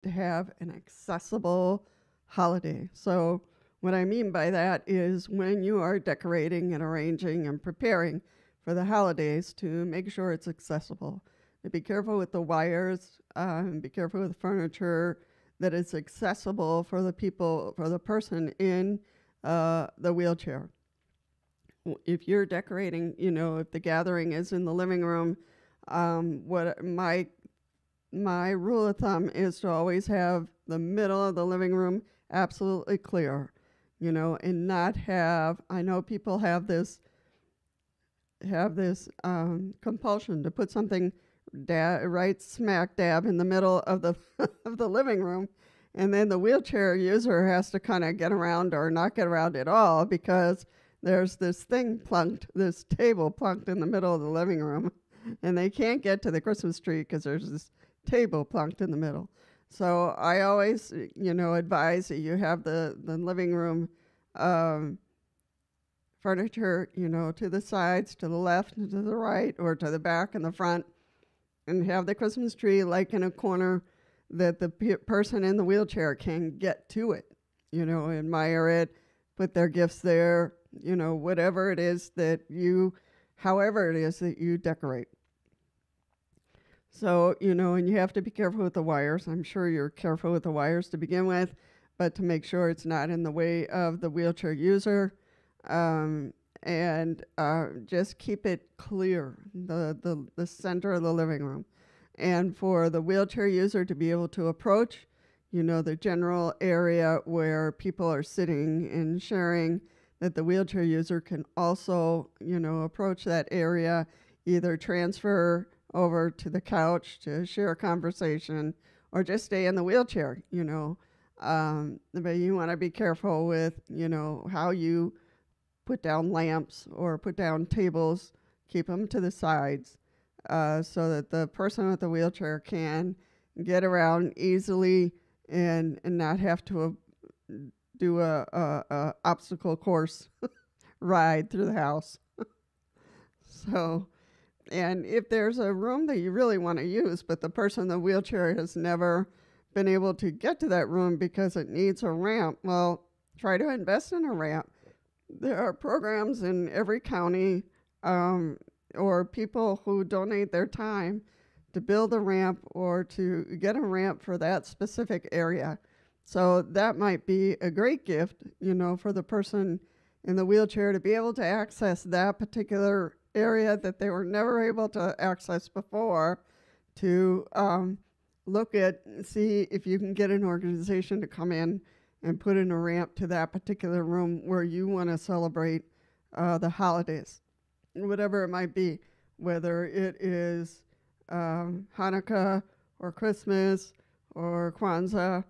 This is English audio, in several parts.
to have an accessible holiday. So, what I mean by that is when you are decorating and arranging and preparing for the holidays to make sure it's accessible. To be careful with the wires, be careful with the furniture, that it's accessible for the people, for the person in the wheelchair. If you're decorating, if the gathering is in the living room, what my rule of thumb is to always have the middle of the living room absolutely clear, and not have. I know people have this compulsion to put something right smack dab in the middle of the of the living room, and then the wheelchair user has to kind of get around or not get around at all because there's this table plunked in the middle of the living room, and they can't get to the Christmas tree because there's this table plunked in the middle. So I always, advise that you have the living room um, furniture, to the sides, to the left, and to the right, or to the back and the front, and have the Christmas tree like in a corner that the person in the wheelchair can get to it, admire it, put their gifts there, whatever it is that however it is that you decorate. So, and you have to be careful with the wires. I'm sure you're careful with the wires to begin with, but to make sure it's not in the way of the wheelchair user. And just keep it clear, the center of the living room. And for the wheelchair user to be able to approach, the general area where people are sitting and sharing, that the wheelchair user can also, approach that area, either transfer over to the couch to share a conversation or just stay in the wheelchair, but you want to be careful with, how you put down lamps or put down tables, keep them to the sides so that the person with the wheelchair can get around easily and not have to do a obstacle course ride through the house. So, and if there's a room that you really want to use, but the person in the wheelchair has never been able to get to that room because it needs a ramp, well, try to invest in a ramp. There are programs in every county or people who donate their time to build a ramp or to get a ramp for that specific area. So that might be a great gift, for the person in the wheelchair to be able to access that particular area that they were never able to access before, to see if you can get an organization to come in and put in a ramp to that particular room where you want to celebrate the holidays, whatever it might be, whether it is Hanukkah or Christmas or Kwanzaa.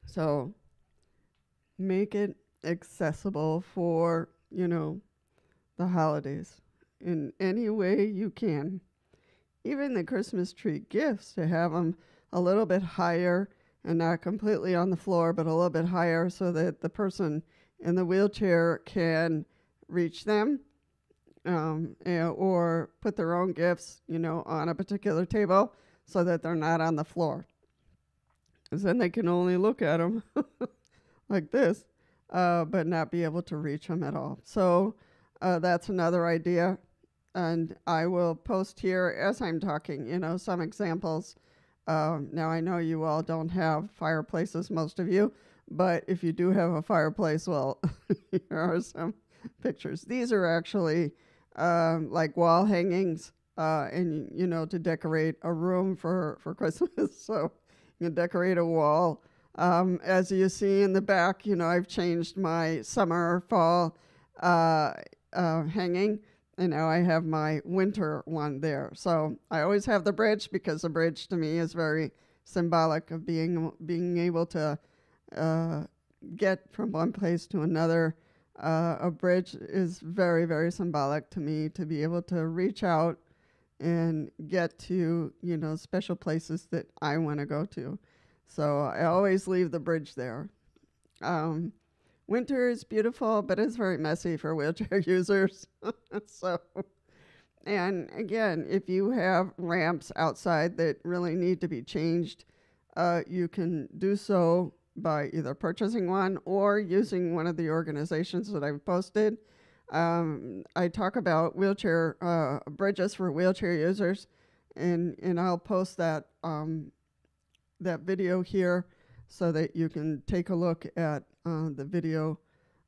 So make it accessible for, the holidays in any way you can. Even the Christmas tree gifts, to have them a little bit higher and not completely on the floor, but a little bit higher so that the person in the wheelchair can reach them, or put their own gifts, on a particular table so that they're not on the floor. Because then they can only look at them like this, but not be able to reach them at all. So that's another idea. And I will post here as I'm talking, some examples. Now, I know you all don't have fireplaces, most of you, but if you do have a fireplace, well, here are some pictures. These are actually like wall hangings, and, to decorate a room for Christmas. So you can decorate a wall. As you see in the back, I've changed my summer, fall hanging, and now I have my winter one there. So I always have the bridge because the bridge to me is very symbolic of being able to get from one place to another. A bridge is very, very symbolic to me, to be able to reach out and get to, special places that I want to go to. So I always leave the bridge there. Winter is beautiful, but it's very messy for wheelchair users. So, And again, if you have ramps outside that really need to be changed, you can do so by either purchasing one or using one of the organizations that I've posted. I talk about wheelchair bridges for wheelchair users, and I'll post that that video here so that you can take a look at the video.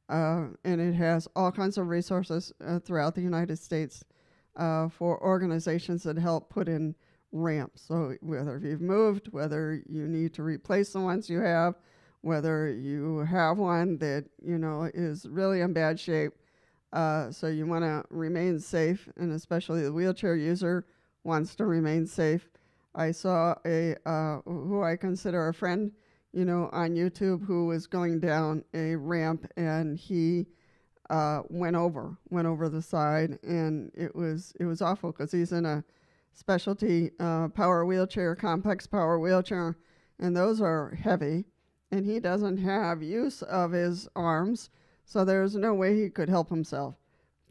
And it has all kinds of resources throughout the United States for organizations that help put in ramps. So whether you've moved, whether you need to replace the ones you have, whether you have one that, you know, is really in bad shape, so you want to remain safe, and especially the wheelchair user wants to remain safe. I saw a who I consider a friend, you know, on YouTube, who was going down a ramp, and he went over the side, and it was awful because he's in a specialty power wheelchair, complex power wheelchair, and those are heavy, and he doesn't have use of his arms, so there's no way he could help himself.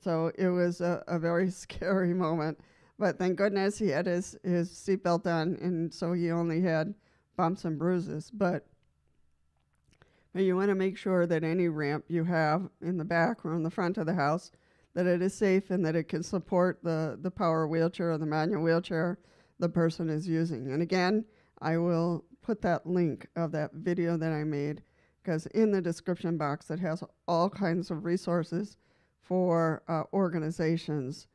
So it was a very scary moment, but thank goodness he had his seatbelt on, and so he only had bumps and bruises. But you want to make sure that any ramp you have in the back or in the front of the house, that it is safe and that it can support the power wheelchair or the manual wheelchair the person is using. And again, I will put that link of that video that I made, because in the description box it has all kinds of resources for organizations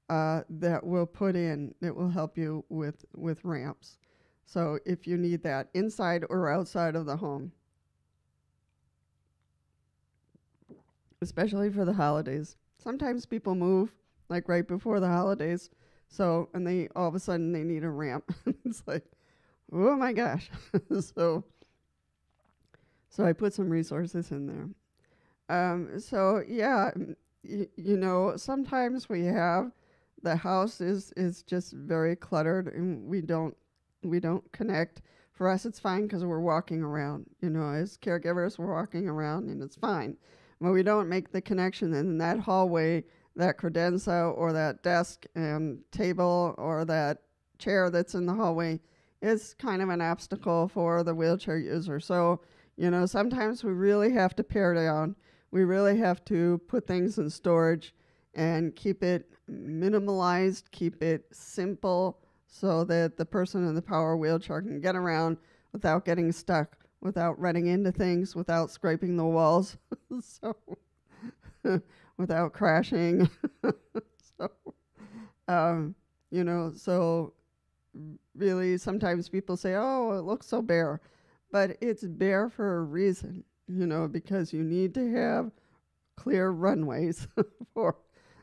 that will help you with ramps. So if you need that inside or outside of the home, especially for the holidays. Sometimes people move like right before the holidays, so, and they all of a sudden they need a ramp. It's like, oh my gosh. So I put some resources in there. So yeah, you know, sometimes we have, the house is just very cluttered, and we don't connect. For us, it's fine because we're walking around. You know, as caregivers, we're walking around, and it's fine. But we don't make the connection in that hallway, that credenza or that desk and table or that chair that's in the hallway is kind of an obstacle for the wheelchair user. So, you know, sometimes we really have to pare down. We really have to put things in storage and keep it minimalized, keep it simple, so that the person in the power wheelchair can get around without getting stuck, without running into things, without scraping the walls, so without crashing. So, you know, so really sometimes people say, oh, it looks so bare, but it's bare for a reason, you know, because you need to have clear runways for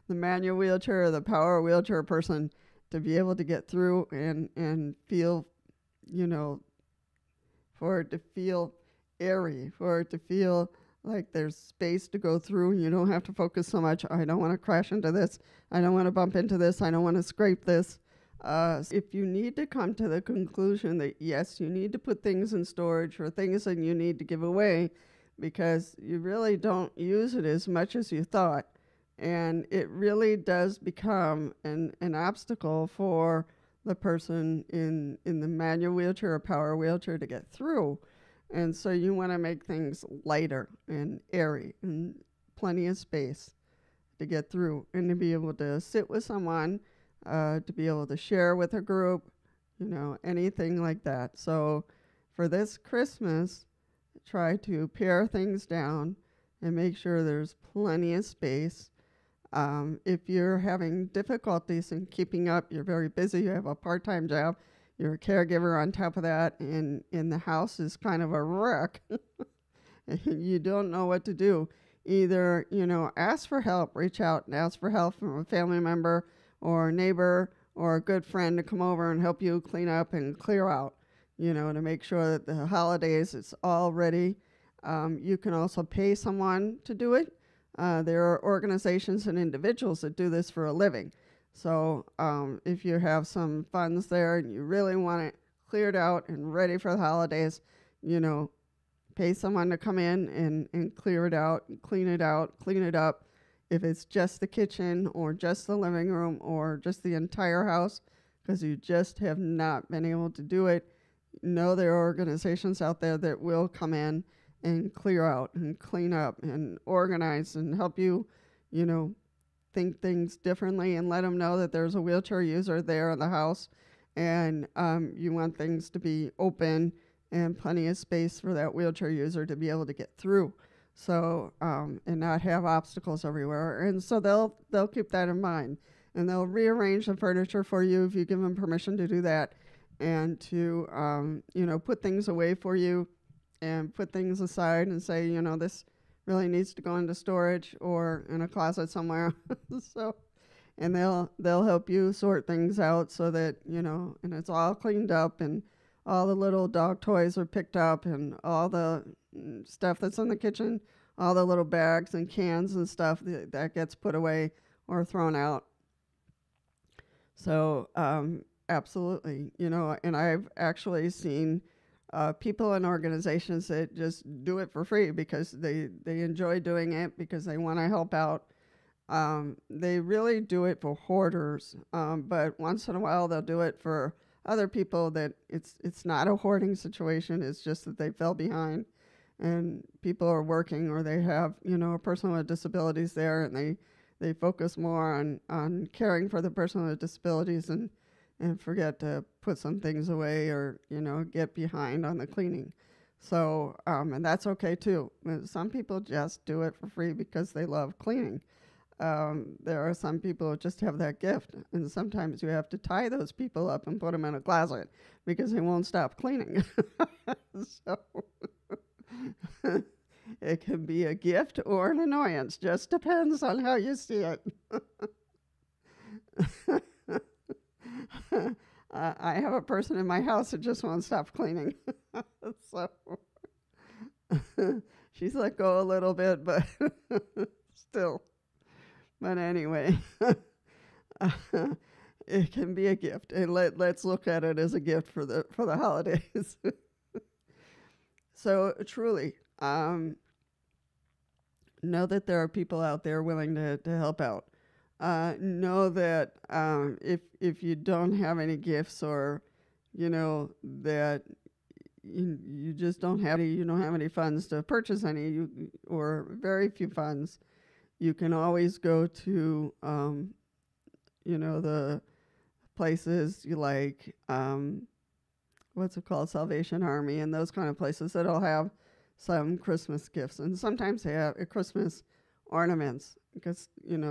the manual wheelchair or the power wheelchair person to be able to get through and feel, you know, for it to feel airy, for it to feel like there's space to go through. You don't have to focus so much. I don't want to crash into this. I don't want to bump into this. I don't want to scrape this. If you need to come to the conclusion that, yes, you need to put things in storage or things that you need to give away because you really don't use it as much as you thought, and it really does become an obstacle for the person in the manual wheelchair or power wheelchair to get through. And so you want to make things lighter and airy and plenty of space to get through and to be able to sit with someone, to be able to share with a group, you know, anything like that. So for this Christmas, try to pare things down and make sure there's plenty of space. If you're having difficulties in keeping up, you're very busy, you have a part-time job, you're a caregiver on top of that, and the house is kind of a wreck, and you don't know what to do. Either, you know, ask for help, reach out and ask for help from a family member or a neighbor or a good friend to come over and help you clean up and clear out, you know, to make sure that the holidays it's all ready. You can also pay someone to do it. There are organizations and individuals that do this for a living. So if you have some funds there and you really want it cleared out and ready for the holidays, you know, pay someone to come in and clear it out, clean it up, if it's just the kitchen or just the living room or just the entire house, because you just have not been able to do it, know there are organizations out there that will come in and clear out and clean up and organize and help you, you know, think things differently, and let them know that there's a wheelchair user there in the house, and you want things to be open and plenty of space for that wheelchair user to be able to get through. So and not have obstacles everywhere. And so they'll keep that in mind, and they'll rearrange the furniture for you if you give them permission to do that, and to put things away for you, and put things aside and say, this really needs to go into storage or in a closet somewhere. So, and they'll help you sort things out so that, and it's all cleaned up, and all the little dog toys are picked up, and all the stuff that's in the kitchen, all the little bags and cans and stuff that gets put away or thrown out. So, absolutely, and I've actually seen people and organizations that just do it for free because they enjoy doing it, because they want to help out. They really do it for hoarders, but once in a while they'll do it for other people that it's not a hoarding situation. It's just that they fell behind, and people are working, or they have a person with disabilities there, and they focus more on caring for the person with disabilities, and forget to put some things away, or get behind on the cleaning. So and that's okay too. Some people just do it for free because they love cleaning. There are some people who just have that gift, and sometimes you have to tie those people up and put them in a closet because they won't stop cleaning. So it can be a gift or an annoyance, just depends on how you see it. I have a person in my house that just won't stop cleaning. So she's let go a little bit, but still. But anyway, it can be a gift, and let's look at it as a gift for the holidays. So truly, know that there are people out there willing to help out. Know that if you don't have any gifts, or that you just don't have any funds to purchase any, or very few funds, you can always go to the places you like, what's it called, Salvation Army, and those kind of places that'll have some Christmas gifts, and sometimes they have Christmas ornaments, because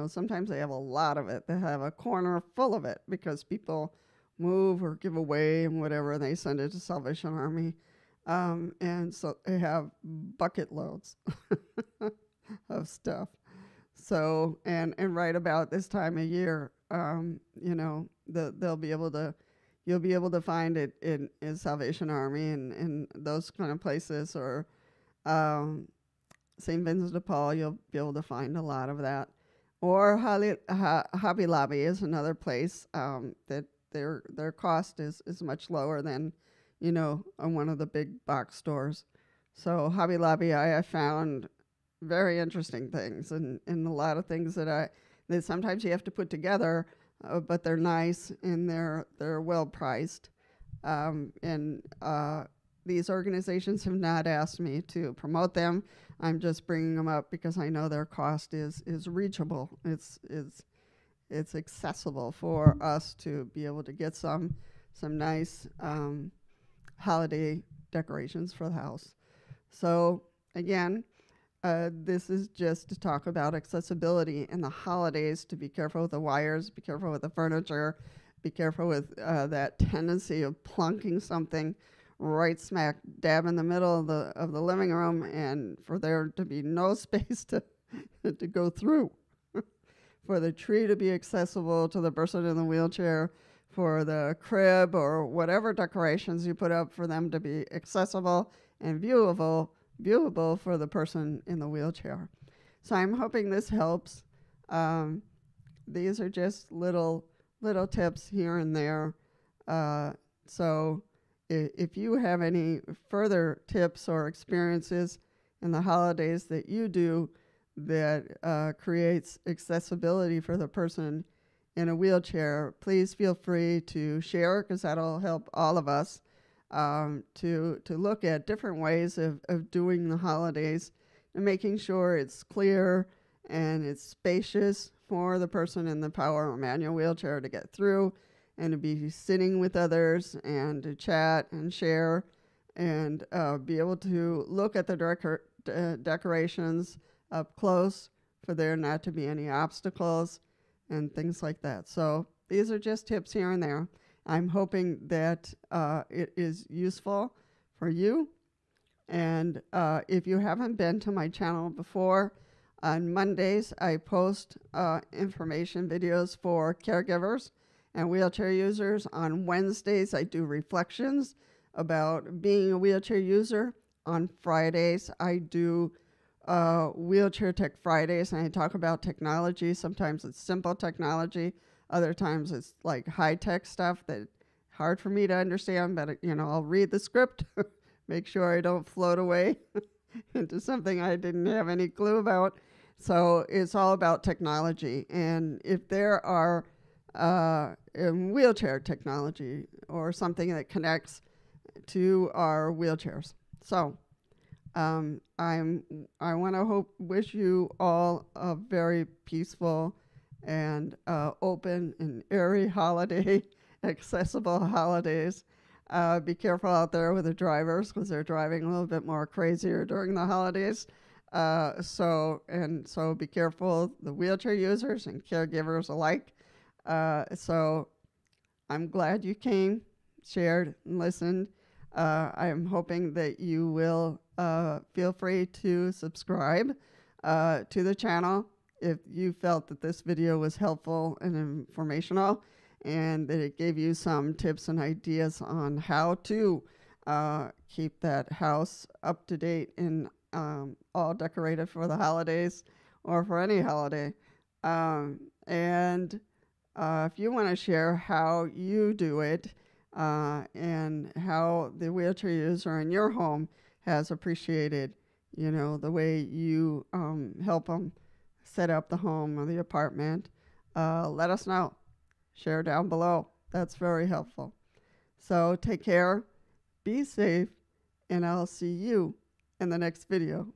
sometimes they have a lot of it. They have a corner full of it because people move or give away and whatever, and they send it to Salvation Army, and so they have bucket loads of stuff. So and right about this time of year, you'll be able to find it in Salvation Army and those kind of places, or St. Vincent de Paul. You'll be able to find a lot of that. Or Hobby Lobby is another place that their cost is much lower than on one of the big box stores. So Hobby Lobby, I have found very interesting things, and a lot of things that sometimes you have to put together, but they're nice and they're well priced. These organizations have not asked me to promote them. I'm just bringing them up because I know their cost is reachable. It's accessible for us to be able to get some nice holiday decorations for the house. So again, this is just to talk about accessibility in the holidays, to be careful with the wires, be careful with the furniture, be careful with that tendency of plunking something right smack dab in the middle of the living room, and for there to be no space to go through, for the tree to be accessible to the person in the wheelchair, for the crib or whatever decorations you put up, for them to be accessible and viewable for the person in the wheelchair. So I'm hoping this helps. These are just little tips here and there. So if you have any further tips or experiences in the holidays that you do that creates accessibility for the person in a wheelchair, please feel free to share, because that'll help all of us to look at different ways of doing the holidays and making sure it's clear and it's spacious for the person in the power or manual wheelchair to get through and to be sitting with others and to chat and share and be able to look at the decorations up close for there not to be any obstacles and things like that. So these are just tips here and there. I'm hoping that it is useful for you. And if you haven't been to my channel before, on Mondays I post information videos for caregivers and wheelchair users. On Wednesdays I do reflections about being a wheelchair user. On Fridays I do Wheelchair Tech Fridays, and I talk about technology. Sometimes it's simple technology, other times it's like high-tech stuff that hard for me to understand, but I'll read the script, make sure I don't float away into something I didn't have any clue about. So it's all about technology, and if there are wheelchair technology or something that connects to our wheelchairs. So I want to wish you all a very peaceful and open and airy holiday, accessible holidays. Be careful out there with the drivers, because they're driving a little bit more crazier during the holidays. So be careful, the wheelchair users and caregivers alike. So I'm glad you came, shared, and listened. I am hoping that you will feel free to subscribe to the channel if you felt that this video was helpful and informational and that it gave you some tips and ideas on how to keep that house up to date and all decorated for the holidays or for any holiday. And if you want to share how you do it, and how the wheelchair user in your home has appreciated, the way you help them set up the home or the apartment, let us know. Share down below. That's very helpful. So take care, be safe, and I'll see you in the next video.